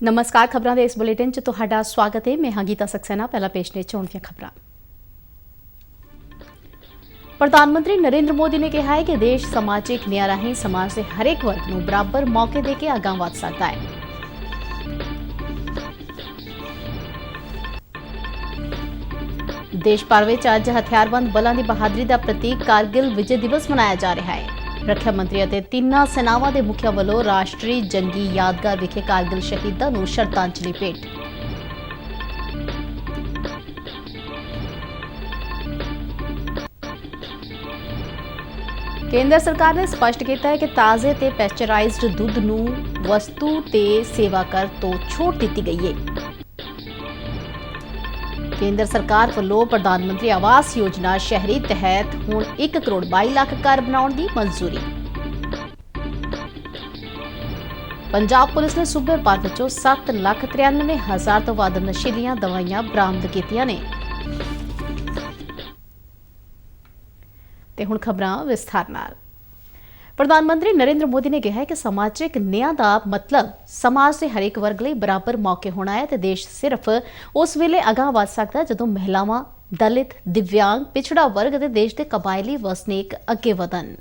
नमस्कार खबरों के इस बुलेटिन च तुहाडा स्वागत है। मैं हाँ गीता सक्सेना। पहला पेश ने चोण ਦੀਆਂ खबरां। प्रधानमंत्री नरेंद्र मोदी ने कहा है कि देश समाजिक न्याय राਹੀਂ समाज के हरेक वर्ग ਨੂੰ बराबर मौके दे के अगां वध सकता है। देश भर में अज हथियारबंद बलों की बहादुरी का प्रतीक कारगिल विजय दिवस मनाया जा रहा है। रक्षा मंत्री और तिन्ना सेनावां के मुखिया वालों राष्ट्रीय जंगी यादगार विखे कारगिल शहीदों को श्रद्धांजलि भेंट। केंद्र सरकार ने स्पष्ट किया है कि ताजे ते पैस्चराइज्ड दुध नूं वस्तु ते सेवा कर तो छूट दी गई है। केंद्र सरकार वालों प्रधानमंत्री आवास योजना शहरी तहत हुण 1 करोड़ 22 लाख घर बनाउण दी मंजूरी। पंजाब पुलिस ने सूबे भर विचों 7,93,000 तो वध नशीलियां दवाइयां बरामद कीतियां ने। ते हुण खबरां विस्तार नाल। प्रधानमंत्री नरेंद्र मोदी ने कहा है कि समाजिक न्याय का मतलब समाज के हरेक वर्ग लई बराबर मौके होना है ते देश सिर्फ उस वेले अगां वध सकदा जदों महिलावां, दलित, दिव्यांग, पिछड़ा वर्ग ते देश के कबायली वसनीक अगे वधन।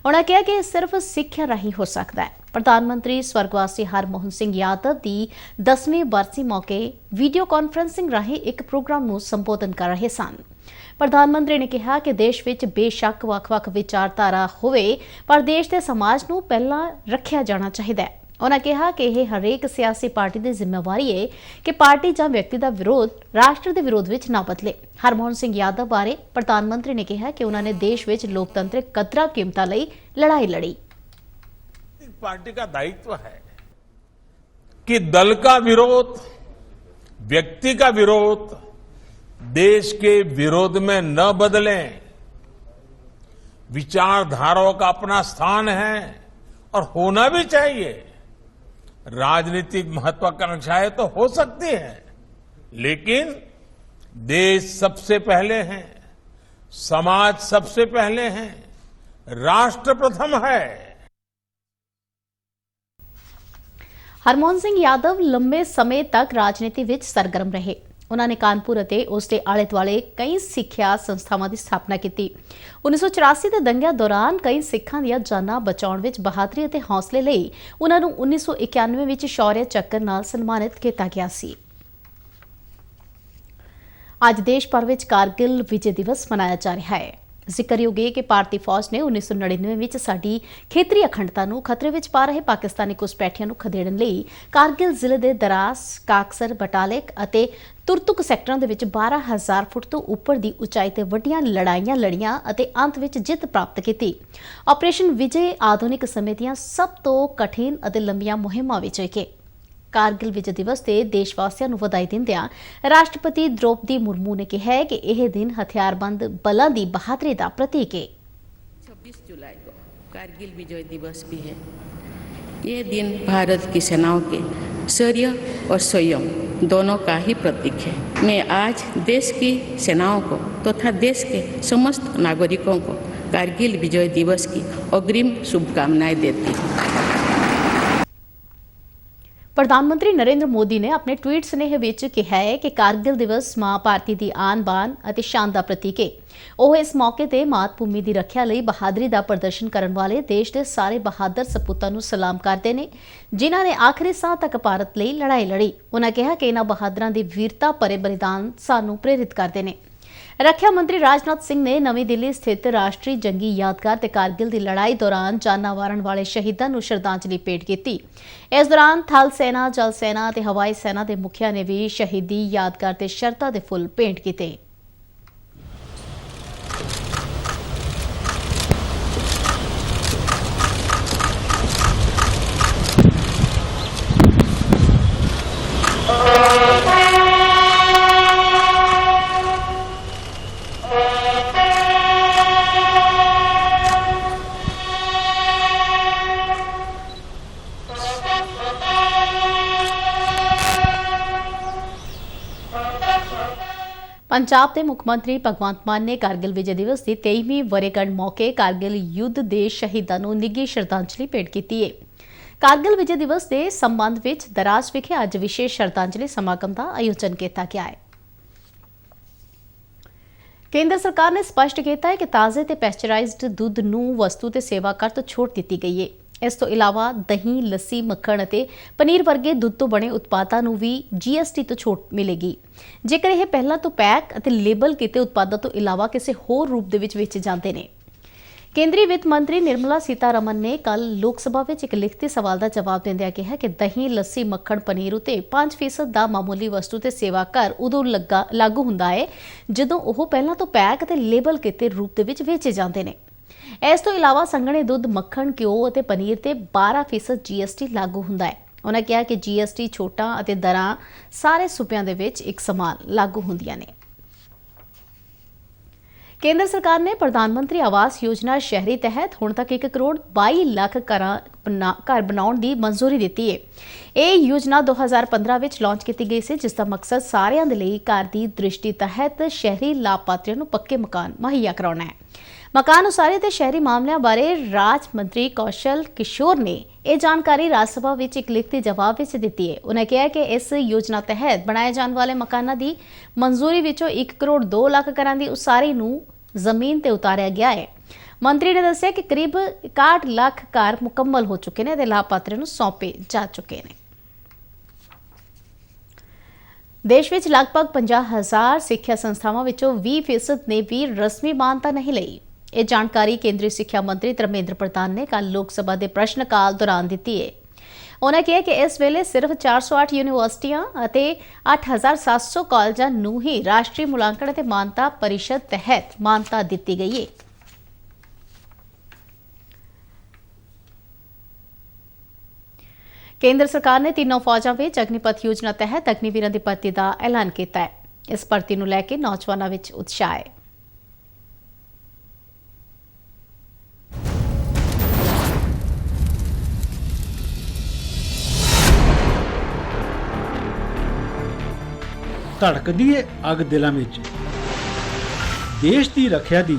उन्होंने कहा कि सिर्फ सिक्ख्या राही हो सकता है। प्रधानमंत्री स्वर्गवासी हरमोहन सिंह यादव की 10वीं बरसी मौके वीडियो कॉन्फ्रेंसिंग राही एक प्रोग्राम को संबोधन कर रहे सन। प्रधानमंत्री ने कहा कि देश विच बेशक वख-वख विचारधारा होवे पर देश के समाज नूं पहला रखिया जाना चाहिए। उन्होंने कहा कि यह हरेक सियासी पार्टी की जिम्मेवारी है कि पार्टी या व्यक्ति का विरोध राष्ट्र के विरोध में ना बदले। हरमोहन सिंह यादव बारे प्रधानमंत्री ने कहा कि उन्होंने देश में लोकतांत्रिक कदरां कीमतां लई लड़ाई लड़ी। पार्टी का दायित्व है कि दल का विरोध, व्यक्ति का विरोध देश के विरोध में न बदलें। विचारधाराओं का अपना स्थान है और होना भी चाहिए। राजनीतिक महत्वाकांक्षाएं तो हो सकती हैं, लेकिन देश सबसे पहले है, समाज सबसे पहले है, राष्ट्र प्रथम है। हरमोहन सिंह यादव लंबे समय तक राजनीति विच सरगर्म रहे। उन्होंने कानपुर और उसके आले दुआले कई सिक्ख्या संस्थावां की स्थापना की। 1984 के दंगिਆਂ दौरान कई सिखां ਦੀਆਂ ਜਾਨਾਂ बचाउण विच बहादुरी और हौसले ਲਈ उन्हां नूं 1991 विच शौर्य चक्कर नाल सन्मानित किया गया सी। अज देश भर विच कारगिल विजय दिवस मनाया जा रहा है। जिक्रयोग है कि भारतीय फौज ने 1999 विच साडी खेतरी अखंडता नूं खतरे विच पा रहे पाकिस्तानी घुसपैठियां नूं खदेड़न लई कारगिल जिले के दरास, काकसर, बटालिक अते तुरतुक सैक्टरां दे विच 12,000 फुट तो उपर की उचाई ते वड्डियां लड़ाइयां लड़ियां अते अंत विच जित प्राप्त की। ऑपरेशन विजय आधुनिक समय दीयां सब तो कठिन अते लंबियां मुहिमां विचों एक है। कारगिल विजय दिवस से देशवासियों को बधाई दिंदियां राष्ट्रपति द्रौपदी मुर्मू ने कहा है कि यह दिन हथियारबंद बलों की बहादुरी का प्रतीक है। 26 जुलाई को कारगिल विजय दिवस भी है। ये दिन भारत की सेनाओं के शौर्य और संयम दोनों का ही प्रतीक है। मैं आज देश की सेनाओं को तथा देश के समस्त नागरिकों को कारगिल विजय दिवस की अग्रिम शुभकामनाएं देती हूँ। प्रधानमंत्री नरेंद्र मोदी ने अपने ट्वीट स्नेह विच कहा है कि कारगिल दिवस मां भारती की आन बान और शान का प्रतीक है। वह इस मौके पर मातभूमि की रखिया लई बहादुरी का प्रदर्शन करने वाले देश के सारे बहादुर सपूतां नूं सलाम करते हैं जिन्हां ने आखिरी साह तक भारत लई लड़ाई लड़ी। उन्होंने कहा कि इन्हां बहादुरां दी वीरता भरे बलिदान सानूं प्रेरित करते हैं। रक्षा मंत्री राजनाथ सिंह ने नवी दिल्ली स्थित राष्ट्रीय जंगी यादगार ते कारगिल की लड़ाई दौरान जाना वारण वाले शहीदों को श्रद्धांजलि भेंट की। इस दौरान थल सेना, जल सेना ते हवाई सेना के मुखिया ने भी शहीदी यादगार ते शरधा के फुल भेंट किए। पंजाब के मुख्यमंत्री भगवंत मान ने कारगिल विजय दिवस की 23वीं वर्षगांठ मौके कारगिल युद्ध के शहीदों को निੱਘੀ श्रद्धांजलि भेंट की है। कारगिल विजय दिवस के संबंध में दराज विखे अज विशेष श्रद्धांजलि समागम का आयोजन किया गया है। केंद्र सरकार ने स्पष्ट किया है कि ताज़े ते पैस्चराइज्ड दुध नूं वस्तु ते सेवा कर तो छूट दी गई है। इस तो इलावा दही, लस्सी, मक्खण अते पनीर वर्गे दुध तो बने उत्पादां नूं भी GST तो छूट मिलेगी जेकर यह पहलां तो पैक अते लेबल किए उत्पादां तो इलावा किसी होर रूप दे विच बेचे जाते हैं। केंद्रीय वित्त मंत्री निर्मला सीतारमन ने कल लोक सभा में एक लिखती सवाल का जवाब देंदियां कहा कि दही, लस्सी, मक्खण, पनीर उत्ते 5% का मामूली वस्तु ते सेवा कर उदों लागू हुंदा है जदों ओह पहलां तो पैक अते लेबल किए रूप दे विच बेचे जाते हैं। इस तो इलावा संघणे दुध, मक्खण, घिओ अते पनीर ते 12% GST लागू हुंदा है। उन्होंने कहा कि GST छोटां अते दरां सारे सूबਿਆਂ ਦੇ ਵਿੱਚ ਇੱਕ समान लागू ਹੁੰਦੀਆਂ ਨੇ। केंद्र सरकार ने प्रधानमंत्री आवास योजना शहरी तहत हुण तक 1 करोड़ 22 लाख घर बनाउण दी मंजूरी दित्ती है। यह योजना 2015 ਵਿੱਚ लॉन्च की गई सी जिसका मकसद सारिਆਂ ਦੇ ਲਈ घर की दृष्टि तहत शहरी लाभपात्रियों ਨੂੰ पक्के मकान मुहैया कराउणा है। मकान उसारी ते शहरी मामलों बारे राज मंत्री कौशल किशोर ने यह जानकारी राज्य सभा में एक लिखती जवाब में दी है। उन्हें कहा कि इस योजना तहत बनाए जाने वाले मकानों की मंजूरी विचों 1 करोड़ 2 लाख घरां दी उसारी नूं जमीन ते उतारिया गया है। मंत्री ने दस्सिया कि करीब 61 लाख घर मुकम्मल हो चुके हैं ते लाभपात्रियों नूं सौंपे जा चुके हैं। देश विच लगभग 50,000 सिक्ख्या संस्थावां विचों 20% ने भी रस्मी मानता नहीं लई। यह जानकारी केंद्रीय सिक्ख्या मंत्री धर्मेंद्र प्रधान ने कल लोक सभा के प्रश्नकाल दौरान दी है। उन्होंने कहा कि इस वेले सिर्फ 408 यूनिवर्सिटियां अते 8,700 कॉलेजां नूं ही राष्ट्रीय मूल्यांकन अते मानता परिषद तहत मानता दी गई है। केंद्र सरकार ने तीनों फौजां विच अग्निपथ योजना तहत अग्निवीरां दी भर्ती का ऐलान किया है। इस भर्ती नूं लैके नौजवानों विच उत्साह है। ਧੜਕਦੀ ਏ ਅੱਗ ਦਿਲਾਂ ਵਿੱਚ ਦੇਸ਼ ਦੀ ਰੱਖਿਆ ਦੀ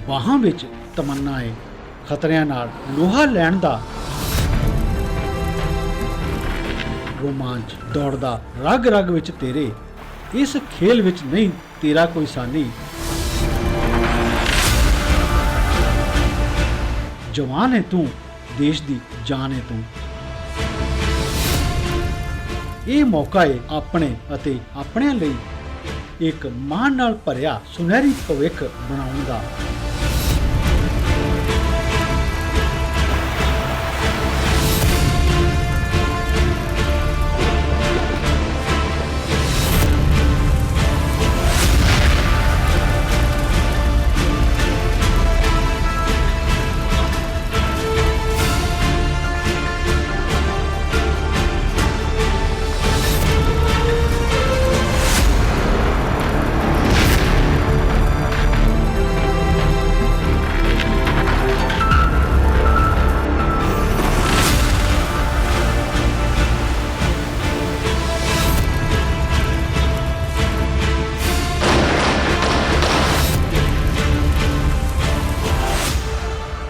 ਬਾਹਾਂ ਵਿੱਚ ਤਮੰਨਾ ਏ ਖਤਰਿਆਂ ਨਾਲ ਲੋਹਾ ਲੈਣ ਦਾ ਰੋਮਾਂਚ ਦੌੜਦਾ ਰਗ ਰਗ ਵਿੱਚ ਤੇਰੇ ਇਸ ਖੇਲ ਵਿੱਚ ਨਹੀਂ ਤੇਰਾ ਕੋਈ ਸਾਨੀ ਜਵਾਨ ਹੈ ਤੂੰ देश दी जान है तू ये मौका है अपने अते अपने लिए एक मान नाल भरिया सुनहरी भविख बनाउण दा।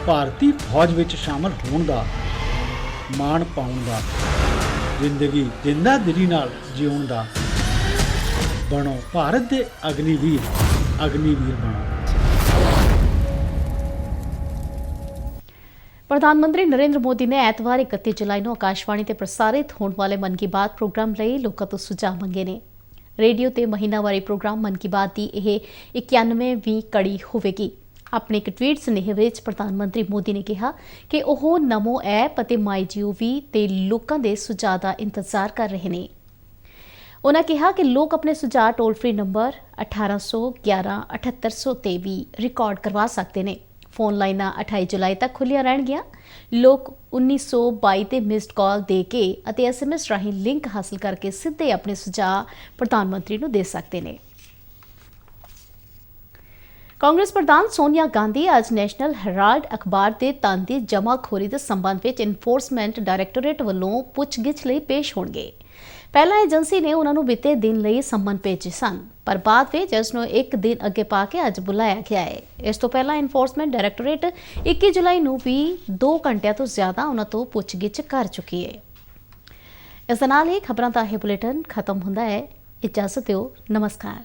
ਭਾਰਤੀ ਫੌਜ ਵਿੱਚ ਸ਼ਾਮਲ ਹੋਣ ਦਾ ਮਾਣ ਪਾਉਣ ਦਾ ਜ਼ਿੰਦਗੀ ਜਿੰਦਾ ਦਿਲੀ ਨਾਲ ਜਿਉਣ ਦਾ ਬਣੋ ਭਾਰਤ ਦੇ ਅਗਨੀਵੀਰ ਬਣੋ। प्रधानमंत्री नरेंद्र मोदी ने एतवार 31 जुलाई को आकाशवाणी से प्रसारित होने वाले मन की बात प्रोग्राम लिए लोगों तो सुझाव मंगे ने। रेडियो ते महीनावारी प्रोग्राम मन की बात की यह 91वीं कड़ी होगी। अपने एक ट्वीट सुनेहे विच प्रधानमंत्री मोदी ने कहा कि वह नमो ऐप और MyGov ते लोगों के सुझाव का इंतजार कर रहे हैं। उन्होंने कहा कि लोग अपने सुझाव टोल फ्री नंबर 1800 11 7800 ते भी रिकॉर्ड करवा सकते हैं। फोन लाइनां 28 जुलाई तक खुलियां रहणगियां। लोग 1922 ते मिस्ड कॉल दे के अते SMS राही लिंक हासिल करके सीधे अपने सुझाव प्रधानमंत्री नूं दे सकते हैं। कांग्रेस प्रधान सोनिया गांधी आज नैशनल हेराल्ड अखबार के धन की जमाखोरी के संबंध में इनफोर्समेंट डायरैक्टोरेट वालों पुछगिछ लई पेश होणगे। ਪਹਿਲਾਂ ਏਜੰਸੀ ਨੇ ਉਹਨਾਂ ਨੂੰ ਬੀਤੇ ਦਿਨ ਲਈ ਸੰਮਨ ਭੇਜੇ ਸਨ, ਪਰ ਬਾਅਦ ਵਿੱਚ ਇਸ ਨੂੰ ਇੱਕ ਦਿਨ ਅੱਗੇ ਪਾ ਕੇ ਅੱਜ ਬੁਲਾਇਆ ਗਿਆ ਹੈ। ਇਸ ਤੋਂ ਪਹਿਲਾਂ ਇਨਫੋਰਸਮੈਂਟ ਡਾਇਰੈਕਟੋਰੇਟ 21 ਜੁਲਾਈ ਨੂੰ ਵੀ 2 ਘੰਟਿਆਂ ਤੋਂ ਜ਼ਿਆਦਾ ਉਹਨਾਂ ਤੋਂ ਪੁੱਛਗਿੱਛ ਕਰ ਚੁੱਕੀ ਹੈ। ਇਸ ਦੇ ਨਾਲ ਹੀ ਖਬਰਾਂ ਦਾ ਇਹ ਬੁਲੇਟਿਨ ਖਤਮ ਹੁੰਦਾ ਹੈ। ਇਜਾਜ਼ਤ ਦਿਓ, ਨਮਸਕਾਰ।